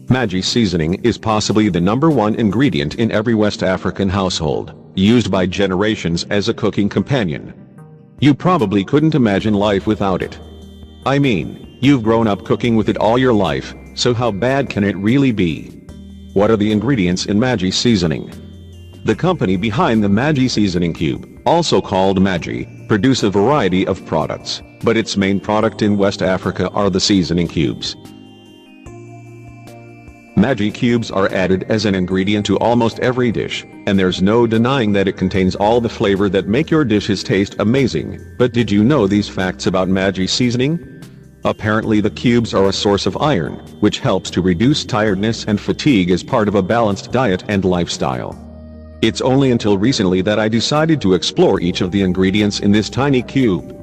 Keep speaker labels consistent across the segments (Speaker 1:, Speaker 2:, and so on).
Speaker 1: Maggi seasoning is possibly the #1 ingredient in every West African household, used by generations as a cooking companion. You probably couldn't imagine life without it. I mean, you've grown up cooking with it all your life, so how bad can it really be? What are the ingredients in Maggi seasoning? The company behind the Maggi seasoning cube, also called Maggi, produce a variety of products, but its main product in West Africa are the seasoning cubes. Maggi cubes are added as an ingredient to almost every dish, and there's no denying that it contains all the flavor that make your dishes taste amazing. But did you know these facts about Maggi seasoning? Apparently the cubes are a source of iron, which helps to reduce tiredness and fatigue as part of a balanced diet and lifestyle. It's only until recently that I decided to explore each of the ingredients in this tiny cube.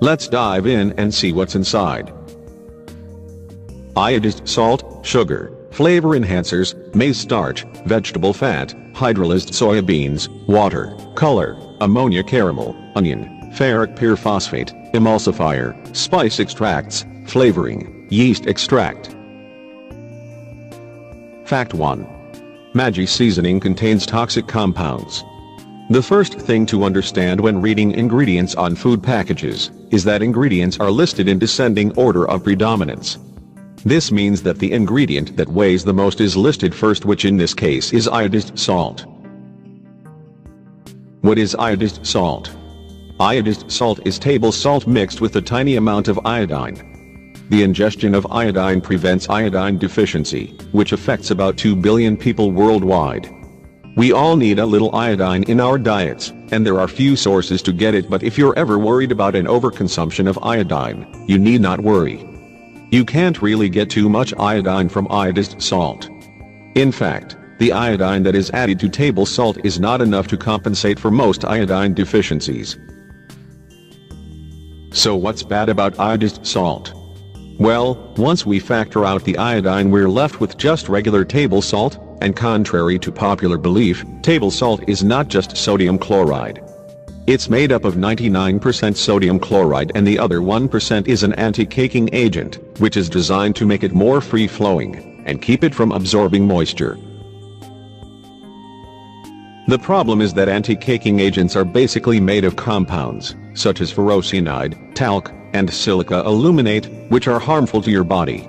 Speaker 1: Let's dive in and see what's inside. Iodized salt, sugar, flavor enhancers, maize starch, vegetable fat, hydrolyzed soybeans, water, color, ammonia caramel, onion, ferric pyrophosphate, emulsifier, spice extracts, flavoring, yeast extract. Fact 1. Maggi seasoning contains toxic compounds. The first thing to understand when reading ingredients on food packages is that ingredients are listed in descending order of predominance. This means that the ingredient that weighs the most is listed first, which in this case is iodized salt. What is iodized salt? Iodized salt is table salt mixed with a tiny amount of iodine. The ingestion of iodine prevents iodine deficiency, which affects about 2 billion people worldwide. We all need a little iodine in our diets, and there are few sources to get it, but if you're ever worried about an overconsumption of iodine, you need not worry. You can't really get too much iodine from iodized salt. In fact, the iodine that is added to table salt is not enough to compensate for most iodine deficiencies. So what's bad about iodized salt? Well, once we factor out the iodine, we're left with just regular table salt, and contrary to popular belief, table salt is not just sodium chloride. It's made up of 99% sodium chloride, and the other 1% is an anti-caking agent, which is designed to make it more free-flowing, and keep it from absorbing moisture. The problem is that anti-caking agents are basically made of compounds, such as furosemide, talc, and silica aluminate, which are harmful to your body.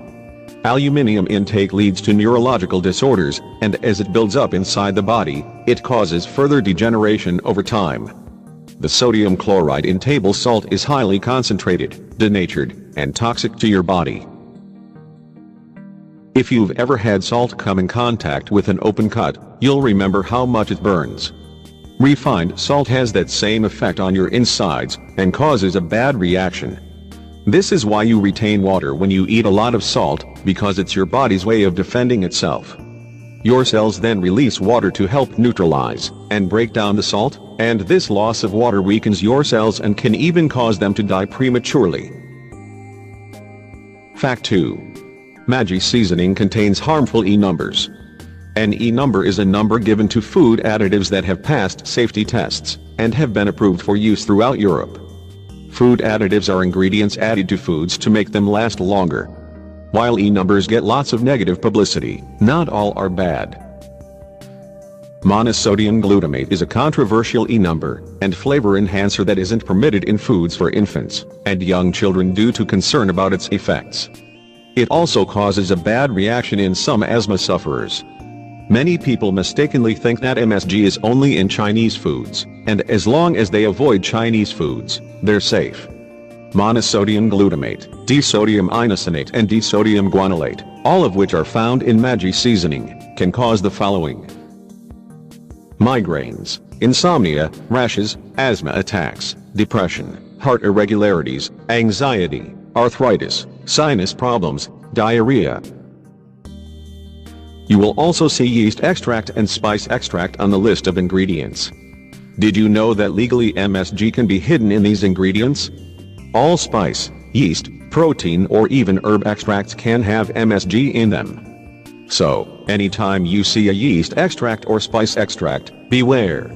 Speaker 1: Aluminium intake leads to neurological disorders, and as it builds up inside the body, it causes further degeneration over time. The sodium chloride in table salt is highly concentrated, denatured, and toxic to your body. If you've ever had salt come in contact with an open cut, you'll remember how much it burns. Refined salt has that same effect on your insides, and causes a bad reaction. This is why you retain water when you eat a lot of salt, because it's your body's way of defending itself. Your cells then release water to help neutralize and break down the salt, and this loss of water weakens your cells and can even cause them to die prematurely. Fact 2. Maggi seasoning contains harmful E-numbers. An E-number is a number given to food additives that have passed safety tests and have been approved for use throughout Europe. Food additives are ingredients added to foods to make them last longer. While E-numbers get lots of negative publicity, not all are bad. Monosodium glutamate is a controversial E-number and flavor enhancer that isn't permitted in foods for infants and young children due to concern about its effects. It also causes a bad reaction in some asthma sufferers. Many people mistakenly think that MSG is only in Chinese foods, and as long as they avoid Chinese foods, they're safe. Monosodium glutamate, disodium inosonate, and disodium guanylate, all of which are found in Maggi seasoning, can cause the following: migraines, insomnia, rashes, asthma attacks, depression, heart irregularities, anxiety, arthritis, sinus problems, diarrhea. You will also see yeast extract and spice extract on the list of ingredients. Did you know that legally MSG can be hidden in these ingredients? All spice, yeast, protein, or even herb extracts can have MSG in them. So, anytime you see a yeast extract or spice extract, beware.